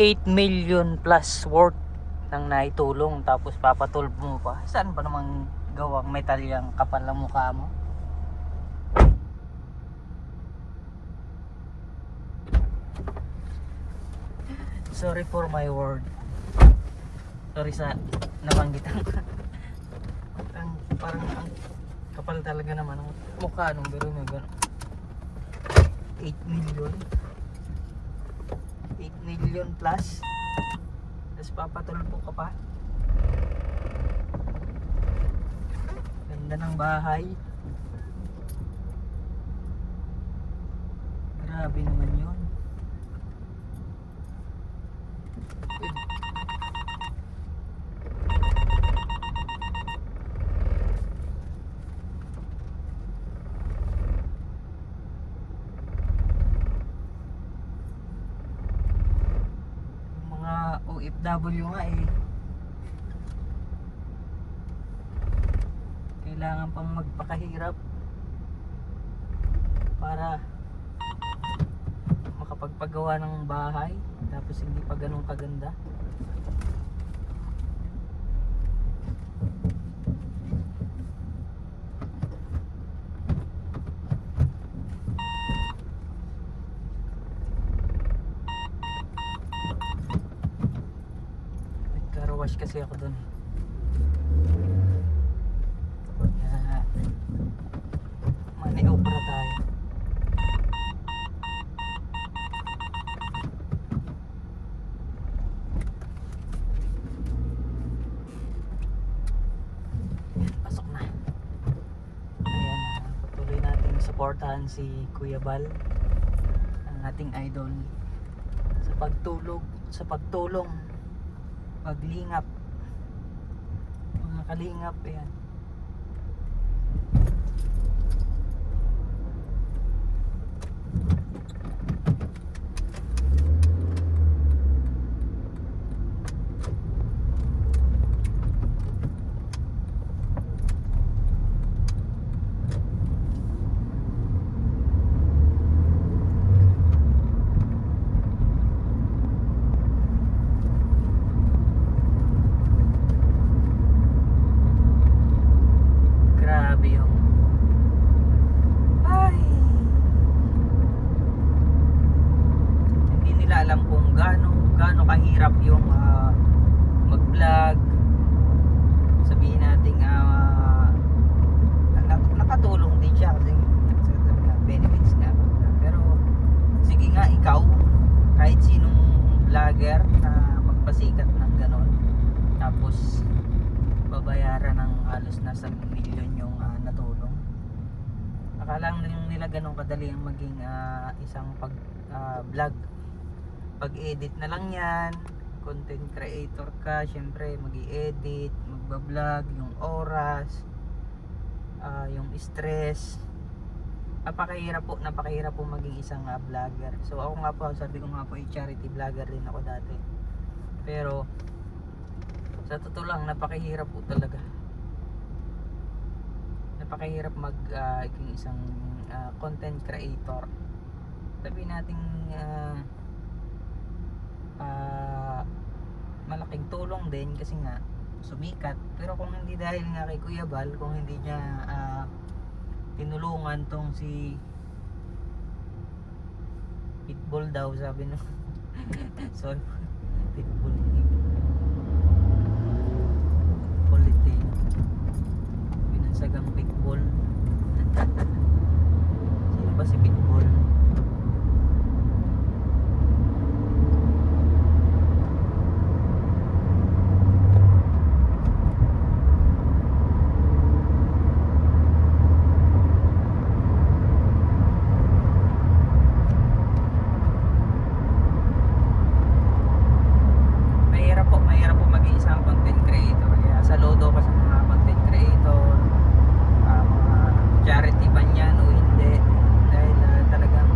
8 million plus worth ng naitulong, tapos papatulog mo pa. Saan pa namang gawang metal yung kapal ng mukha mo? Sorry for my word. Sorry sa nabanggitan ko. Parang ang kapal talaga naman ang mukha nung biro mo gano'n. 8 million 8 million plus, tapos papatulpo ka pa. Ganda ng bahay, grabe naman yun. OFW nga eh, kailangan pang magpakahirap para makapagpagawa ng bahay, tapos hindi pa ganun kaganda. Wash kasi ako dun. Kaya maniobra tayo. Pasok na. Ayan, patuloy natin supportahan si Kuya Bal, ang ating idol, sa pagtulong, paglingap, mga kalingap. Ayan, alam kung gaano kahirap yung mag-vlog. Sabihin natin nakatulong din siya kasi sa benefits nga. Pero sige nga, ikaw, kahit sinong vlogger na magpasikat ng ganon, tapos babayaran ng halos nasa milyon yung natulong. Akala nila ganun kadali ang maging isang vlog. Pag-edit na lang yan, content creator ka, syempre mag-i-edit, magbablog, yung oras, yung stress, napakahirap po maging isang vlogger. So ako nga po, sabi ko nga po, charity vlogger din ako dati, pero sa totoo lang, napakahirap po talaga, napakahirap maging isang content creator. Sabi natin malaking tulong din kasi nga sumikat, pero kung hindi dahil nga kay Kuya Bal, kung hindi niya tinulungan tong si Pitbull daw, sabi no. Sorry, Pitbull, quality, binansagang Pitbull. Sino ba si Pitbull? Charity ba yan o hindi, dahil talagang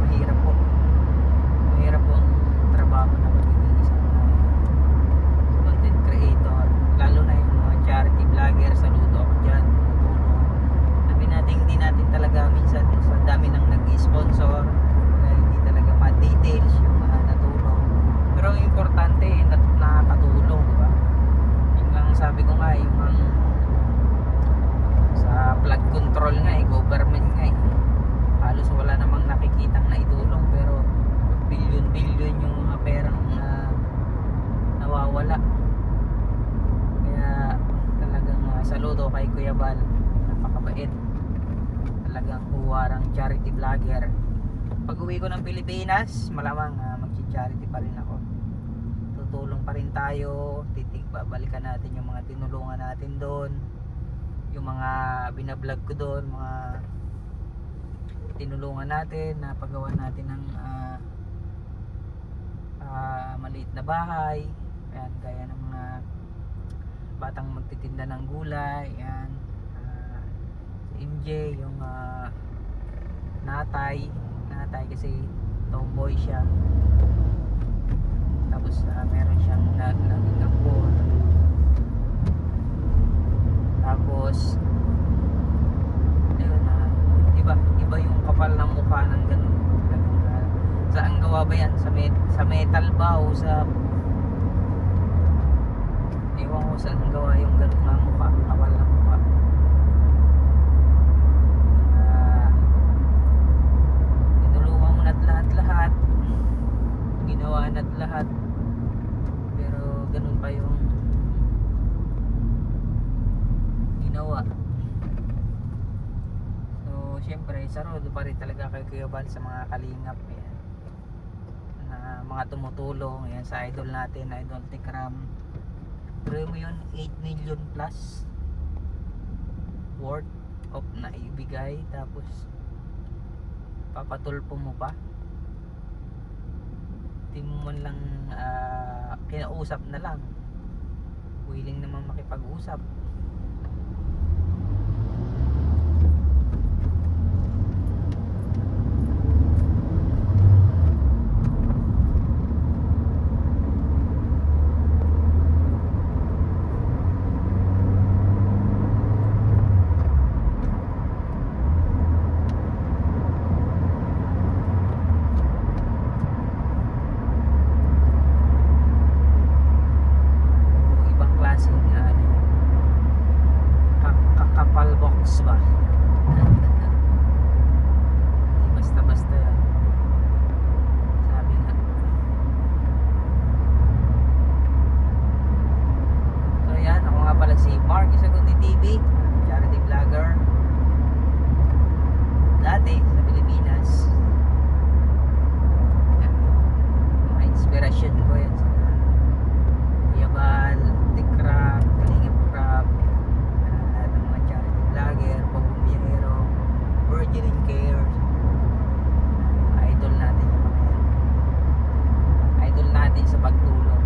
perang nawawala. Kaya talagang saludo kay Kuya Bal, napakabait, talagang huwarang charity vlogger. Pag uwi ko ng Pilipinas, malamang magchi-charity pa rin ako, tutulong pa rin tayo, babalikan natin yung mga tinulungan natin doon, yung mga binablog ko doon, mga tinulungan natin, napagawa natin ng maliit na bahay. Ayan, gaya ng mga batang magtitinda ng gulay. Ayan, si MJ, yung natay kasi tomboy siya. Tapos meron siyang naging ampon. Tapos ayun, iba yung kapal ng mukha ng ganun. Saan gawa ba yan? Sa metal ba o sa, ewan ko saan gawa yung ganun na mukha, kapal ng mukha. Tinulungan mo na't lahat, ginawa na't lahat, pero ganun pa yung ginawa. So syempre saludo pa rin talaga kay Kuya Bal sa mga kalingap yan, mga tumutulong yan sa idol natin, Idol Tikram. Pero mo yun, 8 million plus worth of na ibigay, tapos papatulpo mo pa, di mo man lang kinausap na lang, willing naman makipag-usap. Kakapal box ba? Hindi basta-basta yan, sabi nga. So yan, ako nga pala si Mark Isagundi TV, charity vlogger dati sa Pilipinas. Yan, mga inspirasyon ko yan sa Kuya Bal, Tikram, Kalingap Crab, vlogger, pagbumbiyero, Virgin Care. Idol natin yung mga yan. Idol natin sa pagtulong.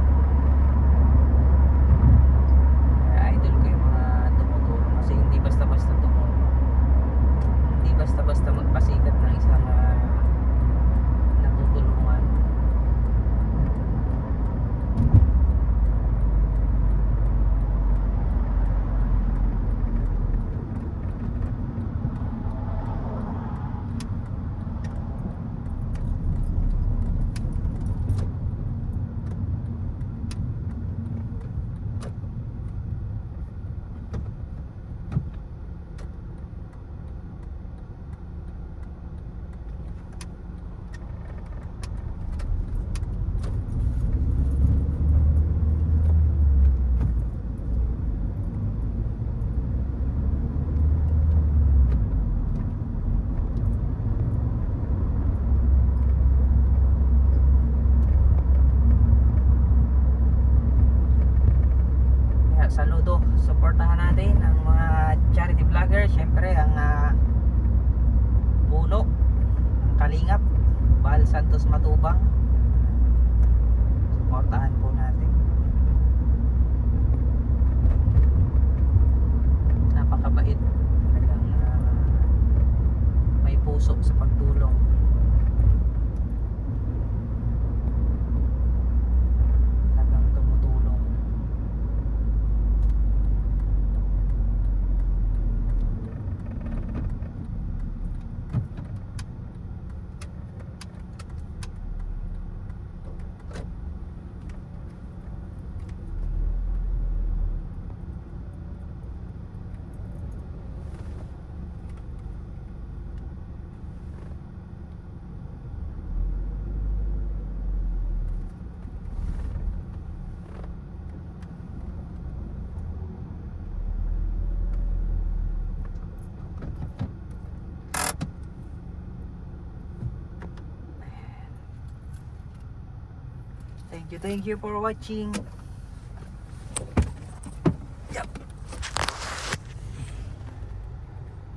Idol ko yung mga tumutulong, kasi hindi basta-basta tumulong, hindi basta-basta magpasikat ng isang natutulungan. Saludo, supportahan natin ang mga charity vlogger. Syempre ang puno ng Kalingap, Bal Santos Matubang, supportahan po natin. Napakabait, talagang may puso sa pagtulong. Thank you for watching.